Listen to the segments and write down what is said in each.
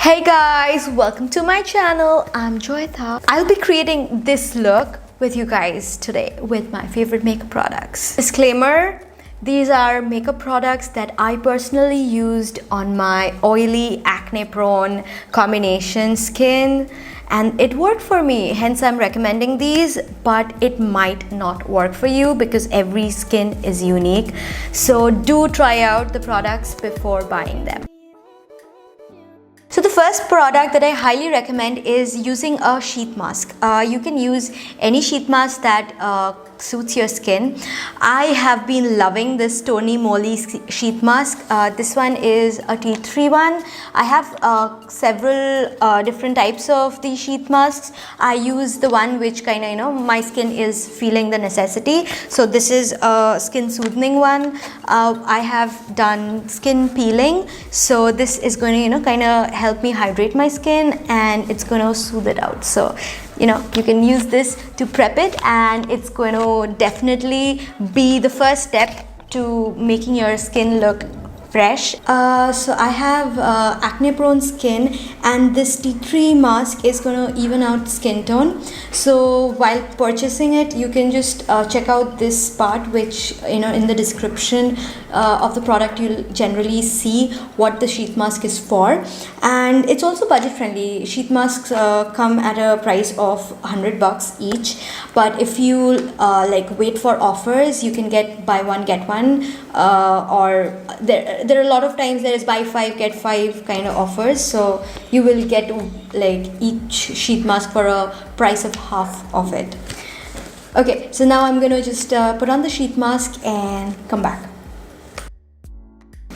Hey guys, welcome to my channel. I'm Joyita. I'll be creating this look with you guys today with my favorite makeup products. Disclaimer, these are makeup products that I personally used on my oily, acne-prone combination skin and it worked for me, hence I'm recommending these, but it might not work for you because every skin is unique. So do try out the products before buying them. So the first product that I highly recommend is using a sheet mask. You can use any sheet mask that suits your skin. I have been loving this Tony Moly sheet mask. This one is a tea tree one. I have several different types of these sheet masks. I use the one which kind of, my skin is feeling the necessity. So this is a skin soothing one. I have done skin peeling. So this is going to, kind of help me hydrate my skin and it's going to soothe it out. So you can use this to prep it and it's going to definitely be the first step to making your skin look fresh. So I have acne prone skin and this tea tree mask is going to even out skin tone. So while purchasing it, you can just check out this part which in the description of the product you'll generally see what the sheet mask is for, and it's also budget friendly. Sheet masks come at a price of $100 each, but if you wait for offers, you can get buy one get one, or there are a lot of times there is buy 5 get 5 kind of offers, so you will get each sheet mask for a price of half of it. Okay, so now I'm gonna just put on the sheet mask and come back.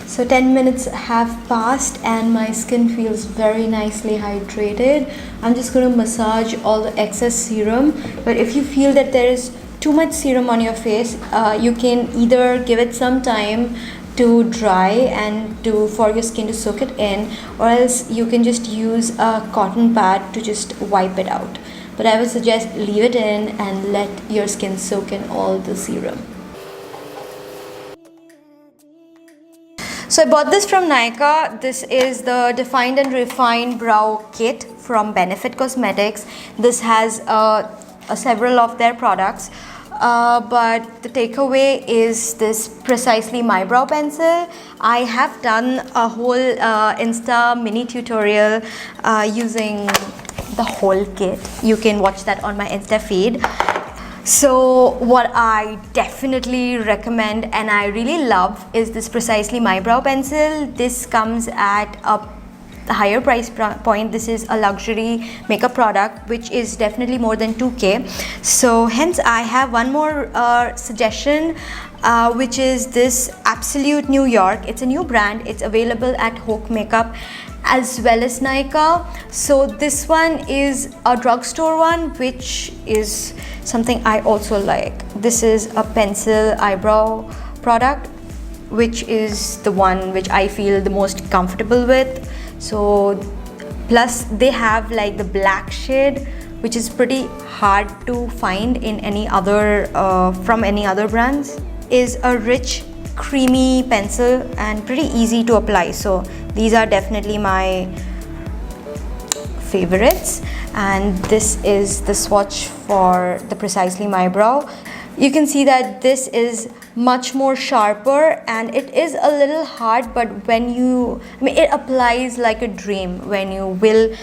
So 10 minutes have passed and my skin feels very nicely hydrated. I'm just going to massage all the excess serum, but if you feel that there is too much serum on your face, you can either give it some time to dry and for your skin to soak it in, or else you can just use a cotton pad to just wipe it out. But I would suggest leave it in and let your skin soak in all the serum. So I bought this from Nykaa. This is the Defined and Refined Brow Kit from Benefit Cosmetics. This has several of their products. But the takeaway is this Precisely My Brow Pencil. I have done a whole Insta mini tutorial using the whole kit. You can watch that on my Insta feed. So what I definitely recommend and I really love is this Precisely My Brow Pencil. This comes at a higher price point. This is a luxury makeup product which is definitely more than 2K. So hence I have one more suggestion, which is this Absolute New York. It's a new brand. It's available at Hoke Makeup as well as Nykaa. So this one is a drugstore one, which is something I also like. This is a pencil eyebrow product, which is the one which I feel the most comfortable with. So plus they have the black shade, which is pretty hard to find in any other from any other brands. Is a rich creamy pencil and pretty easy to apply. So these are definitely my favorites, and this is the swatch for the Precisely My Brow. You can see that this is much more sharper and it is a little hard, but when it applies like a dream when you will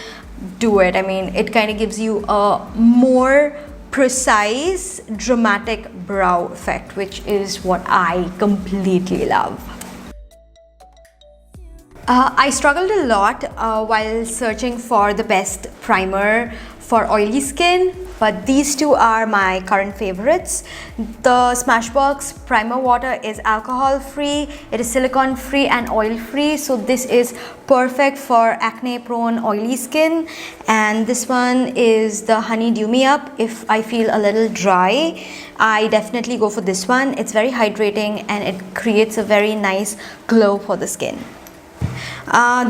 do it. It kind of gives you a more precise dramatic brow effect, which is what I completely love. I struggled a lot while searching for the best primer for oily skin, but these two are my current favorites. The Smashbox Primer Water is alcohol free, it is silicone free and oil free, so this is perfect for acne prone oily skin. And this one is the Honey Dew Me Up. If I feel a little dry, I definitely go for this one. It's very hydrating and it creates a very nice glow for the skin.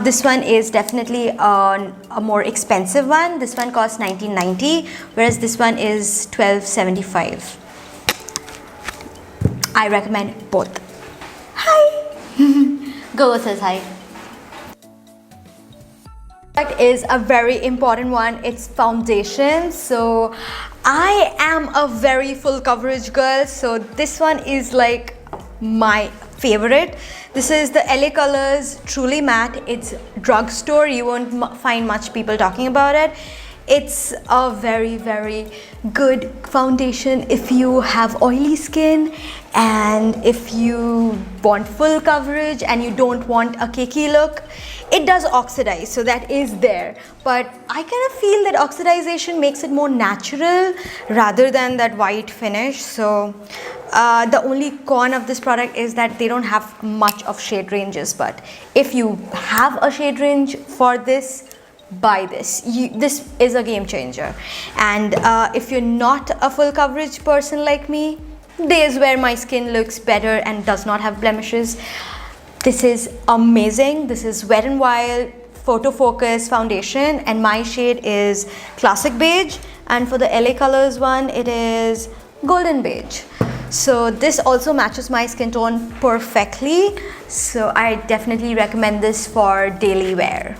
This one is definitely a more expensive one. This one costs $19.90, whereas this one is $12.75. I recommend both. Hi! Go says hi. Product is a very important one. It's foundation. So I am a very full coverage girl, so this one is like my favorite. This is the LA Colors Truly Matte. It's drugstore, you won't find much people talking about it. It's a very good foundation if you have oily skin and if you want full coverage and you don't want a cakey look. It does oxidize, so that is there, but I kind of feel that oxidization makes it more natural rather than that white finish. So the only con of this product is that they don't have much of shade ranges, but if you have a shade range for this, buy this. This is a game changer. And if you're not a full coverage person like me, days where my skin looks better and does not have blemishes, this is amazing. This is Wet n Wild Photo Focus foundation and my shade is Classic Beige, and for the LA Colors one it is Golden Beige. So this also matches my skin tone perfectly, so I definitely recommend this for daily wear.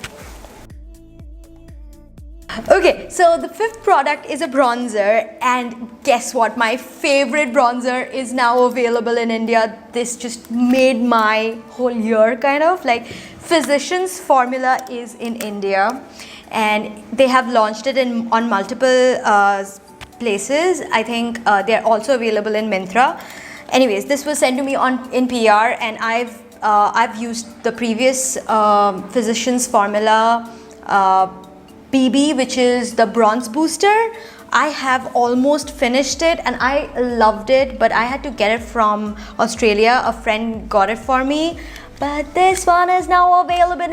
Okay, so the fifth product is a bronzer, and guess what? My favorite bronzer is now available in India. This just made my whole year kind of like. Physicians Formula is in India and they have launched it on multiple places. I think they're also available in Myntra. Anyways, this was sent to me in PR, and I've used the previous Physicians Formula BB, which is the bronze booster. I have almost finished it and I loved it, but I had to get it from Australia. A friend got it for me, but this one is now available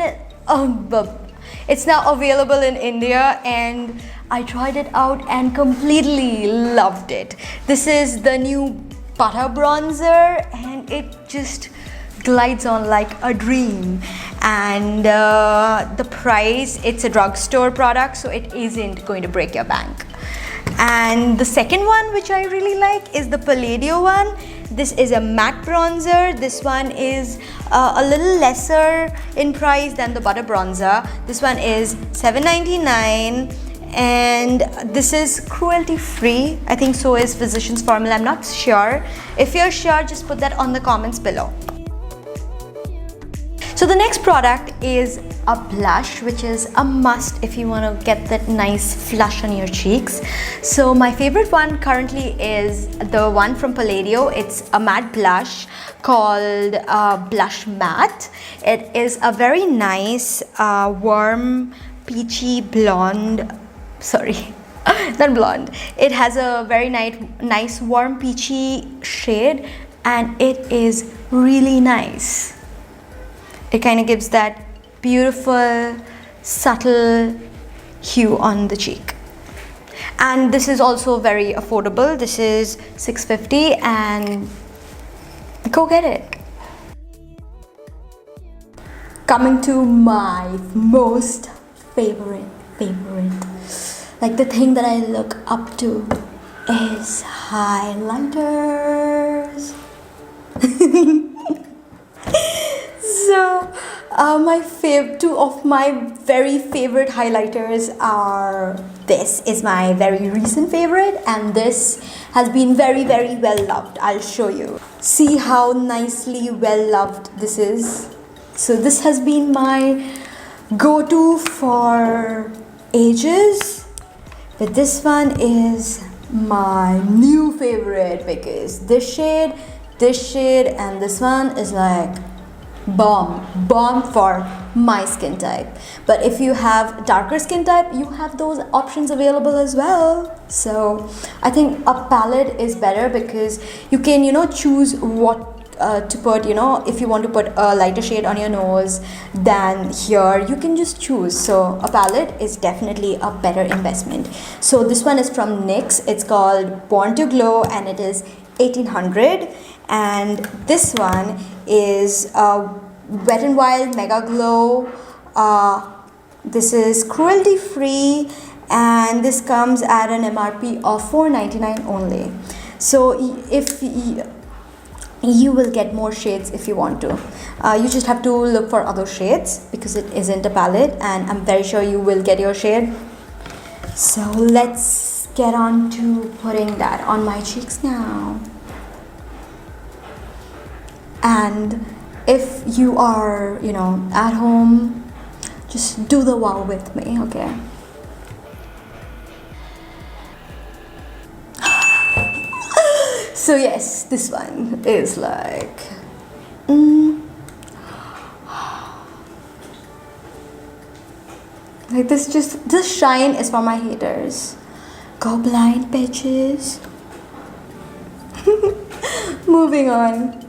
it's now available in India, and I tried it out and completely loved it. This is the new butter bronzer and it just glides on like a dream. And the price, it's a drugstore product, so it isn't going to break your bank. And the second one which I really like is the Palladio one. This is a matte bronzer. This one is a little lesser in price than the butter bronzer. This one is $7.99 and this is cruelty free. I think so is Physicians Formula. I'm not sure. If you're sure, just put that on the comments below. So the next product is a blush, which is a must if you want to get that nice flush on your cheeks. So my favorite one currently is the one from Palladio. It's a matte blush called Blush Matte. It is a very nice warm peachy blonde, sorry, not blonde. It has a very nice warm peachy shade and it is really nice. It kind of gives that beautiful, subtle hue on the cheek. And this is also very affordable. This is $6.50 and go get it. Coming to my most favorite, like the thing that I look up to is highlighters. So two of my very favorite highlighters are, this is my very recent favorite and this has been very well loved. I'll show you. See how nicely well loved this is. So this has been my go-to for ages, but this one is my new favorite because this shade and this one is like bomb for my skin type. But if you have darker skin type, you have those options available as well. So I think a palette is better because you can, choose what to put, if you want to put a lighter shade on your nose than here, you can just choose. So a palette is definitely a better investment. So this one is from NYX. It's called Born to Glow and it is 1800. And this one is Wet n Wild Mega Glow. This is cruelty free and this comes at an MRP of $4.99 only. So if you will get more shades if you want to. You just have to look for other shades because it isn't a palette, and I'm very sure you will get your shade. So let's get on to putting that on my cheeks now. And if you are, at home, just do the wow with me, okay? So yes, this one is like like this shine is for my haters. Go blind, bitches. Moving on.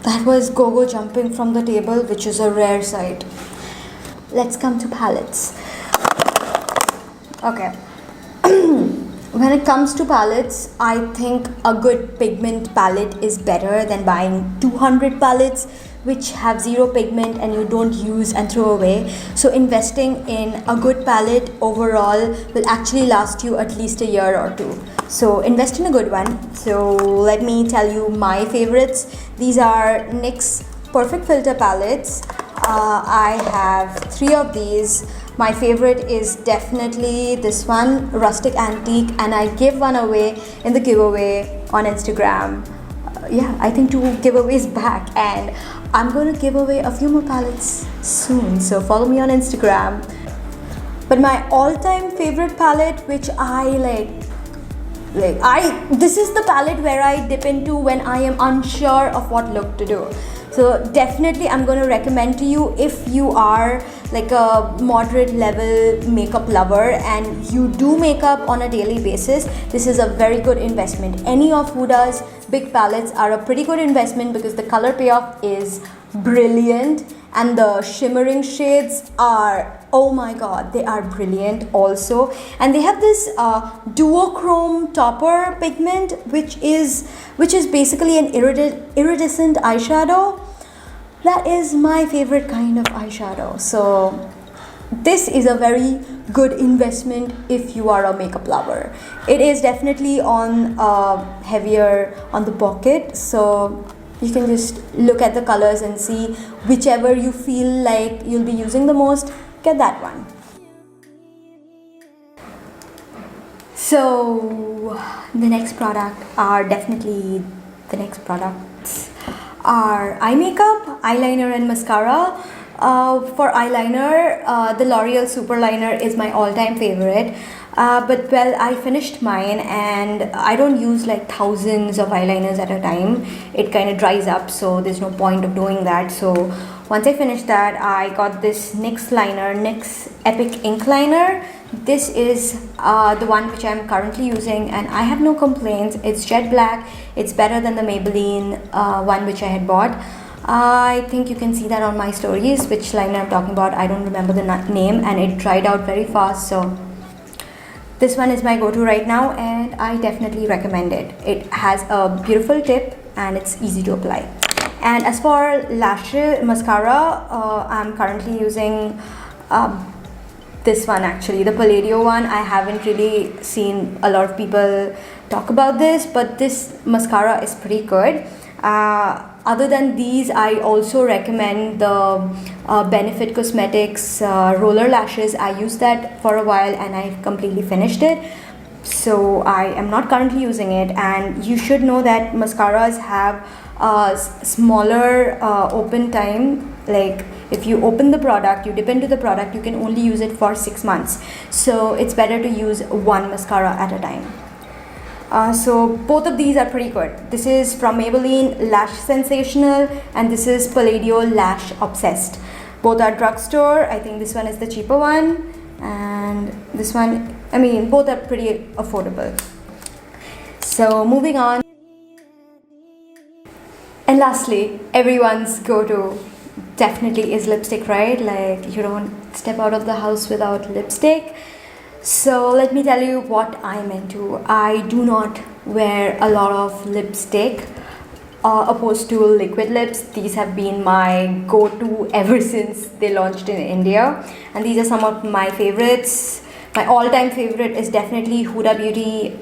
That was Gogo jumping from the table, which is a rare sight. Let's come to palettes. Okay. When it comes to palettes, I think a good pigment palette is better than buying 200 palettes which have zero pigment and you don't use and throw away. So investing in a good palette overall will actually last you at least a year or two. So invest in a good one. So let me tell you my favorites. These are NYX Perfect Filter palettes. I have 3 of these. My favorite is definitely this one, Rustic Antique, and I give one away in the giveaway on Instagram. Yeah, I think 2 giveaways back, and I'm going to give away a few more palettes soon, so follow me on Instagram. But my all-time favorite palette, which this is the palette where I dip into when I am unsure of what look to do. So definitely I'm going to recommend to you, if you are like a moderate level makeup lover and you do makeup on a daily basis, this is a very good investment. Any of Huda's big palettes are a pretty good investment because the color payoff is brilliant and the shimmering shades are, oh my god, they are brilliant also. And they have this duochrome topper pigment which is basically an iridescent eyeshadow. That is my favorite kind of eyeshadow. So this is a very good investment if you are a makeup lover. It is definitely on heavier on the pocket, so you can just look at the colors and see whichever you feel like you'll be using the most, get that one. So the next products are eye makeup, eyeliner and mascara. For eyeliner, the L'Oreal Super Liner is my all-time favorite. But well, I finished mine and I don't use like thousands of eyeliners at a time. It kind of dries up, so there's no point of doing that. So once I finished that, I got this NYX Epic Ink Liner. This is the one which I'm currently using and I have no complaints. It's jet black. It's better than the Maybelline one which I had bought. I think you can see that on my stories, which liner I'm talking about. I don't remember the name and it dried out very fast. So this one is my go-to right now and I definitely recommend it. It has a beautiful tip and it's easy to apply. And as for mascara, I'm currently using this one actually, the Palladio one. I haven't really seen a lot of people talk about this, but this mascara is pretty good. Other than these, I also recommend the Benefit Cosmetics roller lashes. I used that for a while and I completely finished it. So I am not currently using it, and you should know that mascaras have a smaller open time. Like if you open the product, you dip into the product, you can only use it for 6 months. So it's better to use one mascara at a time. So both of these are pretty good. This is from Maybelline Lash Sensational and this is Palladio Lash Obsessed. Both are drugstore. I think this one is the cheaper one and this one, I mean, both are pretty affordable. So moving on. And lastly, everyone's go-to definitely is lipstick, right? Like you don't step out of the house without lipstick. So let me tell you what I'm into. I do not wear a lot of lipstick opposed to liquid lips. These have been my go-to ever since they launched in India, and these are some of my favorites. My all-time favorite is definitely Huda Beauty.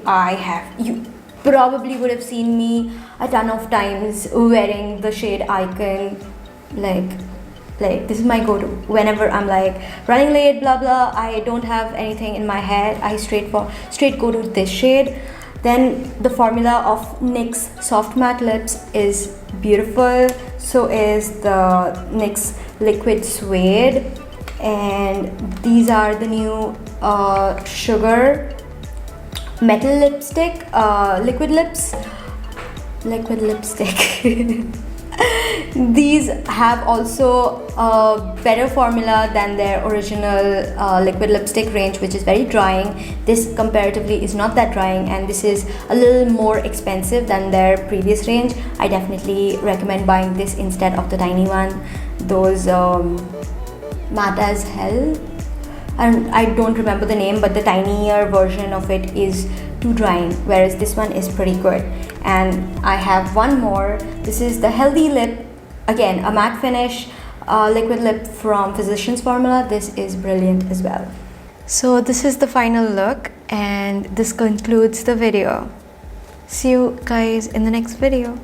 probably would have seen me a ton of times wearing the shade Icon. Like this is my go-to whenever I'm like running late, blah blah, I don't have anything in my head, I straight go to this shade. Then the formula of NYX soft matte lips is beautiful, so is the NYX liquid suede, and these are the new sugar metal lipstick, liquid lipstick. These have also a better formula than their original liquid lipstick range, which is very drying. This comparatively is not that drying, and this is a little more expensive than their previous range. I definitely recommend buying this instead of the tiny one. Those matte as hell, and I don't remember the name, but the tinier version of it is too drying, whereas this one is pretty good. And I have one more. This is the Healthy Lip, again a matte finish liquid lip from Physicians Formula. This is brilliant as well. So this is the final look, and this concludes the video. See you guys in the next video.